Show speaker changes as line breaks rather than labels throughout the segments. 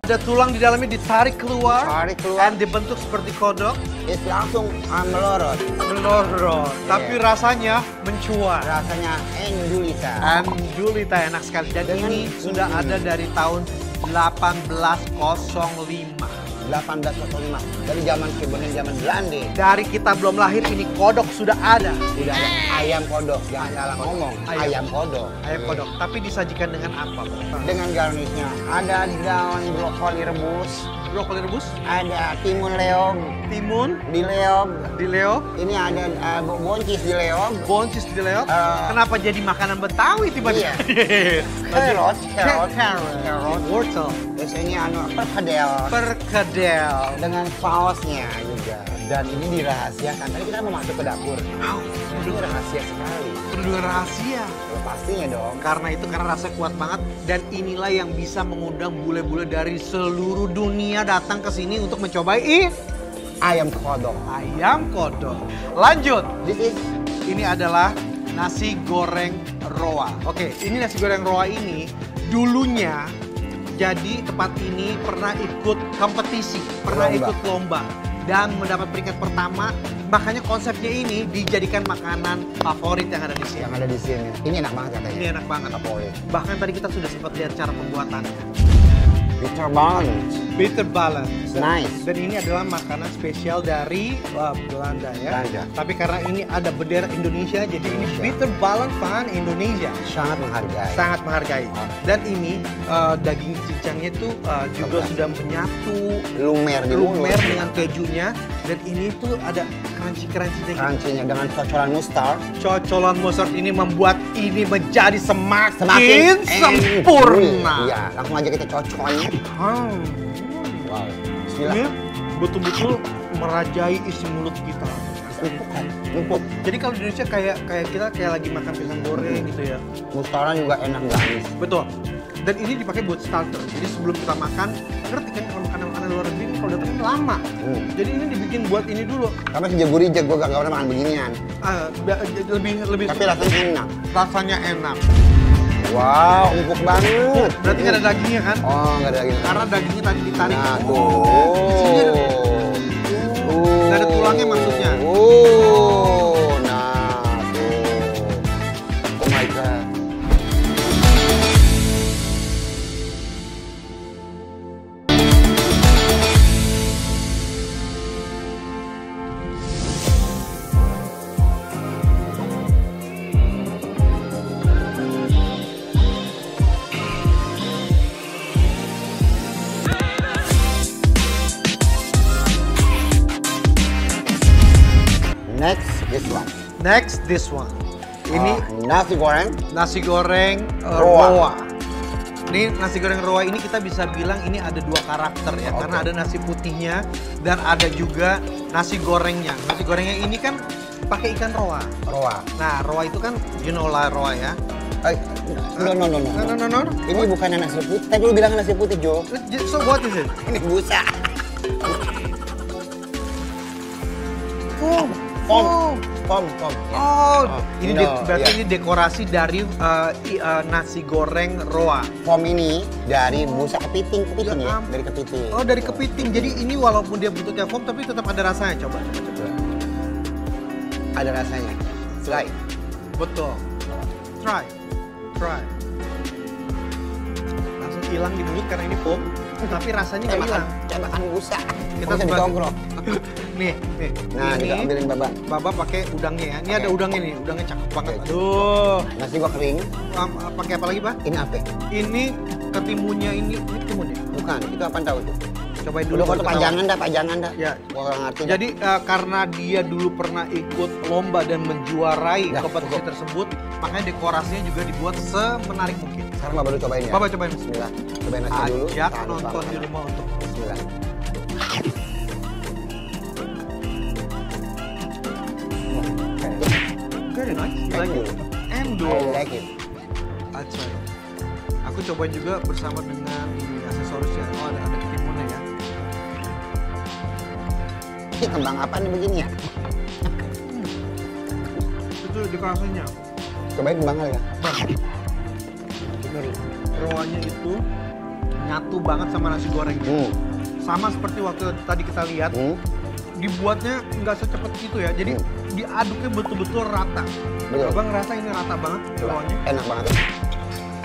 ada tulang di dalamnya ditarik keluar.
Tarik keluar.
Dan dibentuk seperti kodok.
Itu langsung melorot.
Melorot. Tapi rasanya mencuat.
Rasanya endulita.
Andulita enak sekali. Dan
Dengan-
ini sudah ada dari tahun 1805.
1805 dari zaman kemudian zaman Belanda.
Dari kita belum lahir ini kodok sudah ada.
Udah ada ayam kodok, jangan salah ngomong. Ayam kodok.
Ayam kodok. Tapi disajikan dengan apa, Pak?
Dengan garnisnya ada daun brokoli rebus,
Brokoli rebus,
ada timun leog,
timun,
di leog.
dileog,
Ini ada boncis di leog.
boncis dileog.
Eh,
Kenapa jadi makanan Betawi tiba-tiba?
Carrot,
Carrot, wortel,
Terus ini perkedel
perkedel.
dengan sausnya juga. Dan ini dirahasiakan. Tadi kita mau masuk ke dapur. Ini rahasia sekali.
Perlu rahasia.
Loh, pastinya dong.
Karena itu karena rasanya kuat banget dan inilah yang bisa mengundang bule-bule dari seluruh dunia datang ke sini untuk mencobai
Ayam kodok.
ayam kodok. Lanjut.
This is
Ini adalah nasi goreng roa. Oke, ini nasi goreng roa ini dulunya jadi tempat ini pernah ikut kompetisi, pernah
Lomba.
ikut lomba dan mendapat peringkat pertama. Makanya konsepnya ini dijadikan makanan favorit yang ada di sini.
yang ada di sini. Ini enak banget katanya.
Ini enak banget.
Favorit.
Bahkan tadi kita sudah sempat lihat cara pembuatannya.
Bitter banget.
Bitter balance.
Nice.
Dan ini adalah makanan spesial dari Belanda ya.
Belanda.
Tapi karena ini ada bendera Indonesia, jadi ini
Indonesia.
bitter balance van Indonesia.
Sangat menghargai.
Sangat menghargai. Dan ini daging cincangnya tuh juga sudah menyatu,
Lumer di mulut.
lumer dengan kejunya. Dan ini tuh ada crunchy-crunchy.
Crunchy-nya dengan cocolan mustard.
Cocolan mustard ini membuat ini menjadi semakin
Semakin
sempurna.
Iya, langsung aja kita cocolnya.
Hmm.
Wow. Bismillah.
Ini betul-betul merajai isi mulut kita.
Empuk.
Jadi kalau di Indonesia kayak kita lagi makan pisang goreng gitu ya.
Mustardnya juga enak guys.
Betul. Dan ini dipakai buat starter. Jadi sebelum kita makan, ngerti kan kalau makanan luar negeri ini kalau datang lama. Jadi ini dibikin buat ini dulu.
Karena sejak gurih gue gak pernah makan beginian.
Lebih
Tapi rasanya enak.
rasanya enak.
Wow, empuk banget.
Berarti nggak ada dagingnya kan?
Oh, nggak ada lagi.
Karena dagingnya tadi ditarik.
Nah, tuh.
Di sini ada- Nggak ada tulangnya maksudnya.
Nah, tuh. Oh my god. Next, this one.
Ini
nasi goreng.
nasi goreng
Roa.
roa. Ini nasi goreng roa ini kita bisa bilang ini ada dua karakter ya.
Oke.
Karena ada nasi putihnya dan ada juga nasi gorengnya. Nasi gorengnya ini kan pakai ikan roa.
Roa.
Nah, roa itu kan you know lah roa ya.
No.
No.
Ini bukan nasi putih. Tadi lu bilang nasi putih, Jo.
So what is it?
Ini busa.
Pom.
Pom.
Oh, ini
No,
berarti
iya.
ini dekorasi dari nasi goreng roa.
Pom ini dari busa kepiting ya,
Ya,
dari kepiting.
Oh, dari kepiting. Jadi ini walaupun dia bentuknya foam tapi tetap ada rasanya. Coba.
Ada rasanya. Try.
Betul. Try. Langsung hilang di mulut karena ini foam, tapi rasanya nggak hilang.
Kayak makan busa.
Kita
Bisa
sebagai-
ditogrok.
Nih.
Nah,
Ini
kita ambilin babak.
Baba pakai udangnya ya. Ini
Oke.
ada udangnya nih. Udangnya cakep banget.
Oke.
Aduh.
Nasi gua kering.
Pakai apa lagi, Pak?
Ini apa?
Ini ketimunnya ini timunnya.
Bukan, itu apa tahu tuh?
Cobain dulu.
Udah
baru
foto
ketahuan.
pajangan dah.
Ya.
Gua nggak ngerti. dah.
Jadi karena dia dulu pernah ikut lomba dan menjuarai
Ya,
kompetisi
cukup.
tersebut, makanya dekorasinya juga dibuat semenarik mungkin.
Sekarang Bapak dulu cobain ya.
Bapak cobain.
Bismillah. Cobain nasi dulu.
Ajak
Tahan,
nonton
Bapak.
di rumah untuk
Bismillah.
very nice. Like it.
Endul.
Endul.
I like it.
Acha. Aku coba juga bersama dengan ini aksesorisnya. Oh, ada ketimunnya ya.
Ini kembang apa nih begini ya?
Itu dekorasinya.
Cobain kembang kali ya.
Bang. Bener. Roanya itu nyatu banget sama nasi gorengnya. Sama seperti waktu tadi kita lihat, dibuatnya nggak secepat itu ya. Jadi diaduknya betul-betul rata.
Betul.
Abang ngerasa ini rata banget bawahnya.
Enak banget.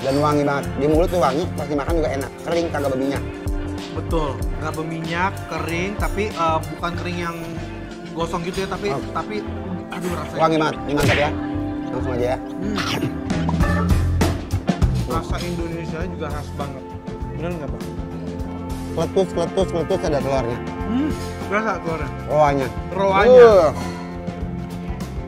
Dan wangi banget. Di mulut tuh wangi, pas dimakan juga enak. Kering, kagak berminyak.
Betul, nggak berminyak, kering, tapi bukan kering yang gosong gitu ya, tapi aduh rasanya.
Wangi banget. Ini mantap ya. Langsung aja ya.
Rasa Indonesia juga khas banget. Bener nggak Bang?
Kletus ada telurnya.
Berasa telurnya?
Roanya.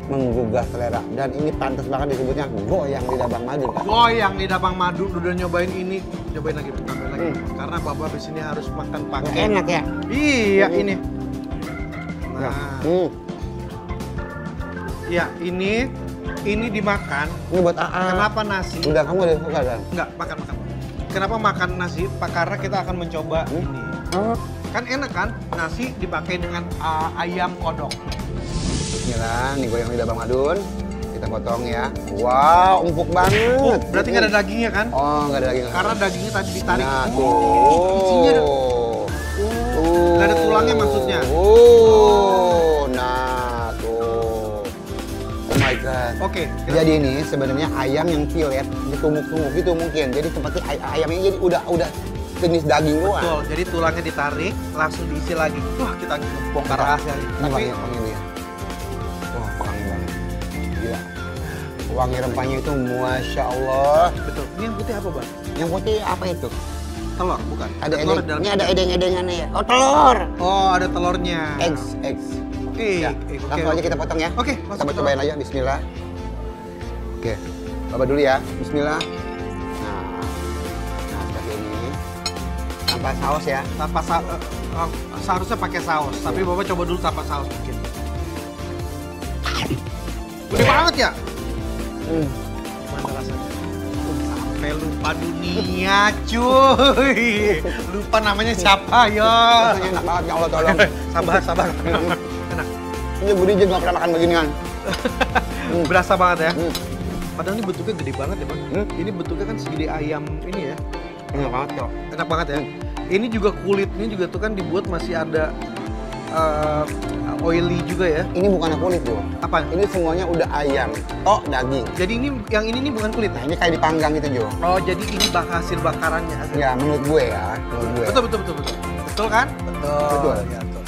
Menggugah selera. Dan ini pantas banget disebutnya goyang lidah Bang Madu. Kan?
Goyang lidah Bang Madu, udah nyobain ini. Cobain lagi, tambahin lagi. Karena Bapak di sini harus makan pakai.
Enak ya?
Iya, ini. Nah. Iya, ini dimakan.
Ini buat AA.
Kenapa nasi?
Udah kamu udah suka kan?
Enggak, makan. Kenapa makan nasi? Karena kita akan mencoba ini. Kan enak kan? Nasi dipakai dengan ayam kodok.
Bismillah, nih goyang lidah Bang Madun. Kita potong ya. Wow, empuk banget.
Berarti nggak ada dagingnya kan?
Oh, nggak ada daging.
Karena dagingnya tadi ditarik.
Nah,
Isinya ada. Nggak ada tulangnya maksudnya.
Nah, tuh. Oh my god.
Oke.
Jadi ini sebenarnya ayam yang filet ditumbuk-tumbuk gitu mungkin. Jadi seperti ayamnya jadi udah jenis daging doang.
Betul. Jadi tulangnya ditarik, langsung diisi lagi. Wah, kita bongkar rahasia nih.
Ini wangi dia. Wah, wangi banget. Gila. Wangi rempahnya itu Masya Allah.
Betul. Ini yang putih apa, Bang?
Yang putih apa itu?
Telur, bukan?
Ada
telur
edeng.
dalam.
Ini ada edeng-edengannya ya. Oh, telur.
Oh, ada telurnya.
Eggs. Ya, langsung aja kita potong ya.
Oke,
kita cobain aja. Bismillah. Oke, Bapak dulu ya. Bismillah. Nah seperti ini. Tanpa saus ya.
Tanpa seharusnya pakai saus, tapi Bapak coba dulu tanpa saus mungkin. Gede banget ya? Mana rasanya? Sampai lupa dunia, cuy. Lupa namanya siapa ya?
Rasanya enak banget, ya Allah tolong.
Sabar. Enak.
Ini Budi juga nggak pernah makan beginian.
Berasa banget ya? Padahal ini bentuknya gede banget ya Bang. Ini bentuknya kan segede ayam ini ya.
Enak banget kok.
Enak banget ya. Ini juga kulitnya juga tuh kan dibuat masih ada oily juga ya.
Ini bukan kulit bro.
Apa?
Ini semuanya udah ayam. Daging.
Jadi ini yang ini bukan kulit.
Nah ini kayak dipanggang gitu Jo.
Oh jadi ini hasil bakarannya.
Ya menurut gue ya.
Betul. Betul kan? Betul. Ya, betul.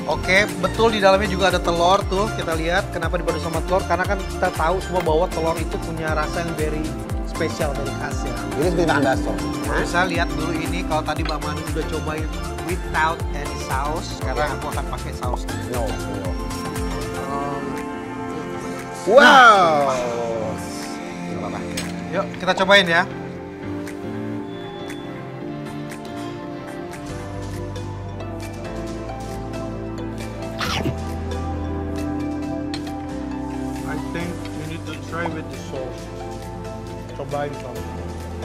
Oke, betul di dalamnya juga ada telur tuh. Kita lihat kenapa dipadu sama telur karena kan kita tahu semua bahwa telur itu punya rasa yang very spesial, very khas ya.
Ini seperti makan bakso.
Bisa lihat dulu ini kalau tadi Mbak Manu udah cobain without any sauce karena aku akan pakai saus.
No. Wow. Ini apa?
Yuk kita cobain ya. I think you need to try with the sauce. Cobain saus.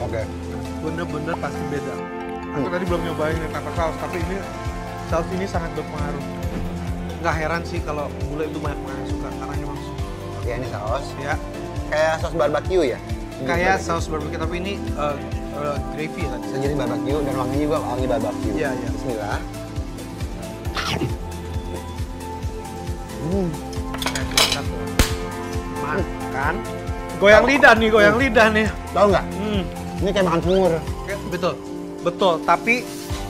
Oke.
Bener-bener pasti beda. Aku tadi belum nyobain yang tanpa saus, tapi ini saus ini sangat berpengaruh. Nggak heran sih kalau bule itu banyak yang suka karena memang
Ya ini saus.
ya
Kayak saus barbecue ya?
kayak saus barbecue tapi ini gravy ya tadi.
Jadi barbecue dan wanginya juga wangi barbecue.
Iya.
Bismillah.
Makan. Goyang lidah nih.
Tahu nggak? Ini kayak makan semur.
Betul. Tapi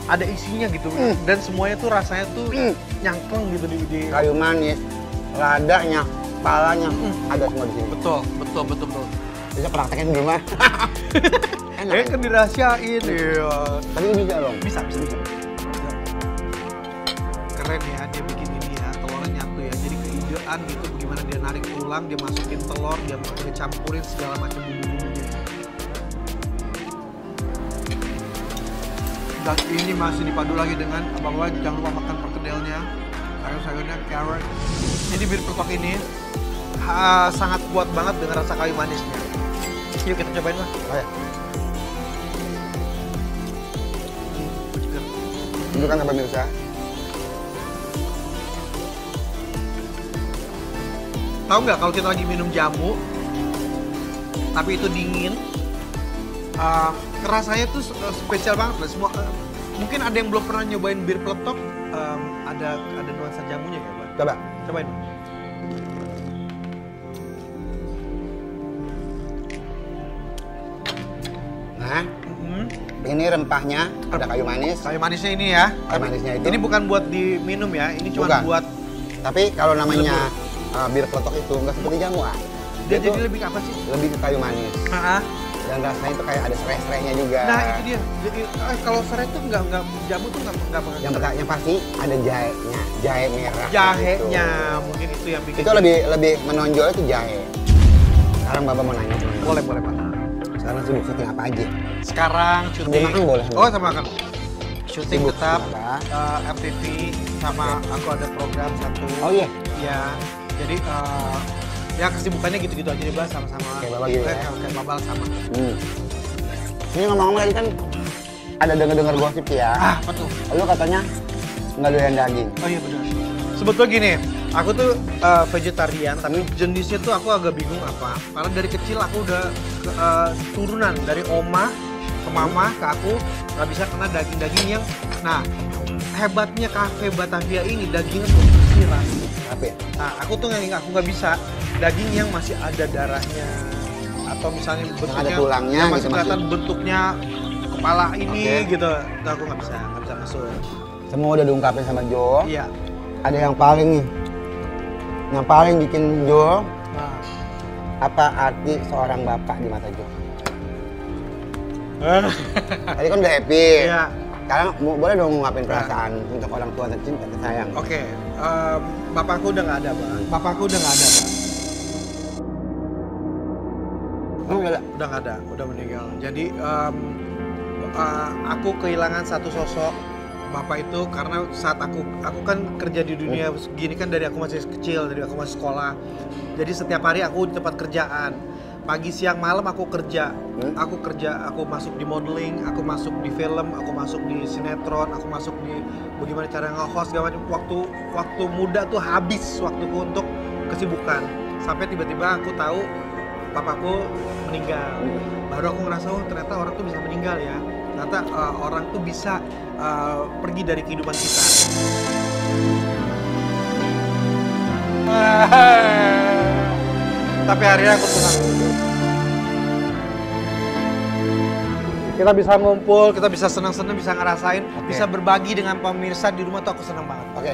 ada isinya gitu dan semuanya tuh rasanya tuh nyangkeng gitu di.
Kayu manis, ladanya, palanya, ada semua di sini.
Betul.
Bisa praktekin di rumah. Enak.
Kan dirahasiain. Iya.
Tapi ini bisa dong.
Bisa. Keren ya dia bikin ini ya, telurnya nyatu ya. Jadi kehijauan gitu bagaimana dia narik tulang, dia masukin telur, dia campurin segala macam bumbu-bumbunya. Dan ini masih dipadu lagi dengan apa-apa, jangan lupa makan perkedelnya, sayur-sayurnya, carrot. Jadi bir peletok ini sangat kuat banget dengan rasa kayu manisnya. Yuk kita cobain lah.
Oh ya. Tunjukkan ke pemirsa.
Tahu nggak kalau kita lagi minum jamu, tapi itu dingin, Rasanya tuh spesial banget lah. Semua mungkin ada yang belum pernah nyobain bir peletok, ada nuansa jamunya ya, Bang.
Coba.
Cobain.
Nah, ini rempahnya ada kayu manis.
Kayu manisnya ini ya.
Kayu manisnya itu.
Ini bukan buat diminum ya, ini cuma
Bukan.
buat.
Tapi kalau namanya bir peletok itu nggak seperti jamu, ah.
Dia
Itu
jadi lebih ke apa sih?
lebih ke kayu manis. Dan rasanya itu kayak ada serai-serainya juga.
Nah itu dia. Jadi kalau serai itu nggak jamu tuh nggak
Yang pasti ada jahenya, jahe merah.
jahenya
Gitu.
mungkin itu yang bikin.
Itu lebih menonjol itu jahe. Sekarang Bapak mau nanya sama
Boleh Pak.
Sekarang sibuk syuting apa aja?
Sekarang syuting.
Makan boleh.
Oh sama makan. Syuting
Sibuk
tetap
apa?
FTV sama aku ada program satu.
Oh iya.
Ya. Jadi ya kesibukannya gitu-gitu aja deh, Bang, sama-sama.
Kayak Babal gitu ya?
Kayak Babal sama.
Ini ngomong-ngomong tadi kan ada dengar-dengar gosip ya.
Apa tuh?
Lu katanya nggak doyan daging.
Oh iya benar. Sebetulnya gini, aku tuh vegetarian, tapi jenisnya tuh aku agak bingung apa. Karena dari kecil aku udah turunan dari oma ke mama ke aku nggak bisa kena daging-daging yang. Nah, hebatnya kafe Batavia ini dagingnya tuh siram.
Apa ya?
Nah, aku nggak bisa daging yang masih ada darahnya atau misalnya bentuknya
ada tulangnya
yang masih
gitu,
kelihatan bentuknya kepala ini
Oke.
gitu. Nah, aku nggak bisa masuk.
Semua udah diungkapin sama Jo.
Iya.
Ada yang paling nih. Yang paling bikin Jo,
Nah.
apa arti seorang bapak di mata Jo? Tadi kan udah happy.
Iya.
Sekarang boleh dong ngungkapin perasaan untuk orang tua tercinta tersayang.
Oke, bapakku udah nggak ada, Bang. Bapakku udah nggak ada, Bang.
Oh, nggak ada.
Udah nggak ada, udah meninggal. Jadi aku kehilangan satu sosok bapak itu karena saat aku kan kerja di dunia segini kan dari aku masih kecil, dari aku masih sekolah. Jadi setiap hari aku di tempat kerjaan. Pagi, siang, malam aku kerja. Aku masuk di modeling, aku masuk di film, aku masuk di sinetron, aku masuk di bagaimana cara nge-host segala macam. Waktu muda tuh habis waktuku untuk kesibukan. Sampai tiba-tiba aku tahu papaku meninggal. Baru aku ngerasa, oh ternyata orang tuh bisa meninggal ya. Ternyata orang tuh bisa pergi dari kehidupan kita. Tapi akhirnya aku senang. Kita bisa ngumpul, kita bisa senang-senang, bisa ngerasain, bisa berbagi dengan pemirsa di rumah tuh aku senang banget.
Oke,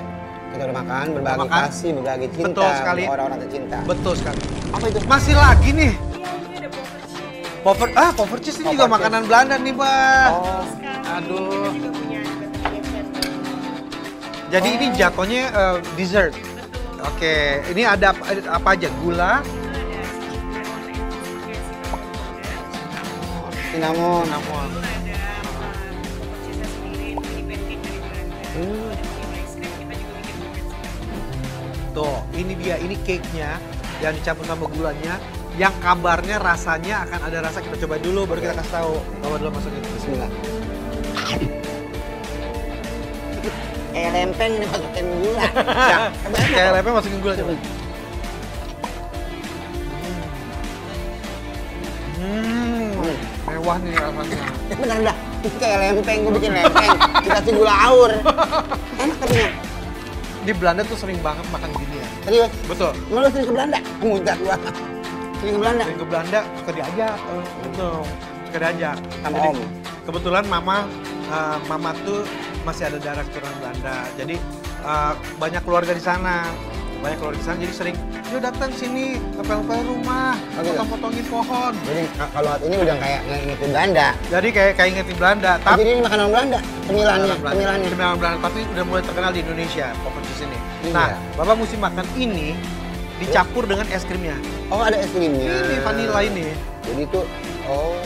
kita udah makan, berbagi kasih, berbagi cinta.
Betul sekali.
Orang-orang tercinta.
Betul sekali.
Apa itu?
Masih lagi nih.
Iya, ini ada poker cheese.
Pover cheese ini juga makanan Belanda nih, Pak.
Oh,
Aduh.
Kita juga punya Batavia Center.
Jadi ini jatuhnya dessert. Oke, ini ada apa aja? Gula,
cinnamon.
cinnamon.
Ada poker cheese sendiri, ini pancake dari Belanda. Ini ice cream, kita juga bikin pancake.
Tuh, ini dia, ini cake-nya yang dicampur sama gulanya. Yang kabarnya rasanya akan ada rasa, kita coba dulu baru kita kasih tahu. Bawa dulu masukin.
Bismillah. Lempeng ini masukin gula. Ya,
Kayak lepnya masukin gula coba. Mewah nih rasanya.
Bener dah. Itu kayak lempeng, gue bikin lempeng. Dikasih gula aur. Enak tapi ya.
Di Belanda tuh sering banget makan gini ya.
Serius?
Betul.
Lu sering ke Belanda? Muncak gua. Sering ke Belanda?
Sering ke Belanda, suka diajak. Betul. Suka diajak.
Sama
Jadi,
Om.
Kebetulan mama tuh masih ada darah keturunan Belanda. Jadi banyak keluarga di sana. Jadi sering, yuk datang sini, ngepel-ngepel rumah, potong-potongin pohon.
Jadi kalau ini udah kayak ngikutin Belanda.
Jadi kayak ingetin Belanda.
Jadi ini makanan Belanda, cemilannya.
Cemilan Belanda, tapi udah mulai terkenal di Indonesia, poker cheese ini.
Iya.
Nah, Bapak mesti makan ini dicampur dengan es krimnya.
Oh, ada es krimnya.
Ini vanilla ini.
Jadi itu, oh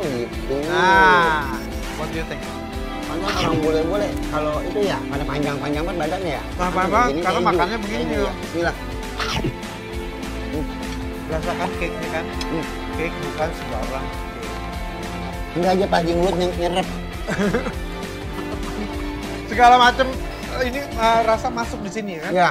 gitu.
Nah, what do you think?
Orang boleh-boleh kalau itu ya pada panjang-panjang banget badannya ya.
Apa-apa,
Begini,
karena
keju.
makannya begini.
Keju ya. Bismillah.
Rasakan cake-nya kan? Cake bukan sembarang.
Enggak aja Pak Jinglut nyerep.
Segala macam ini rasa masuk di sini kan?
Ya,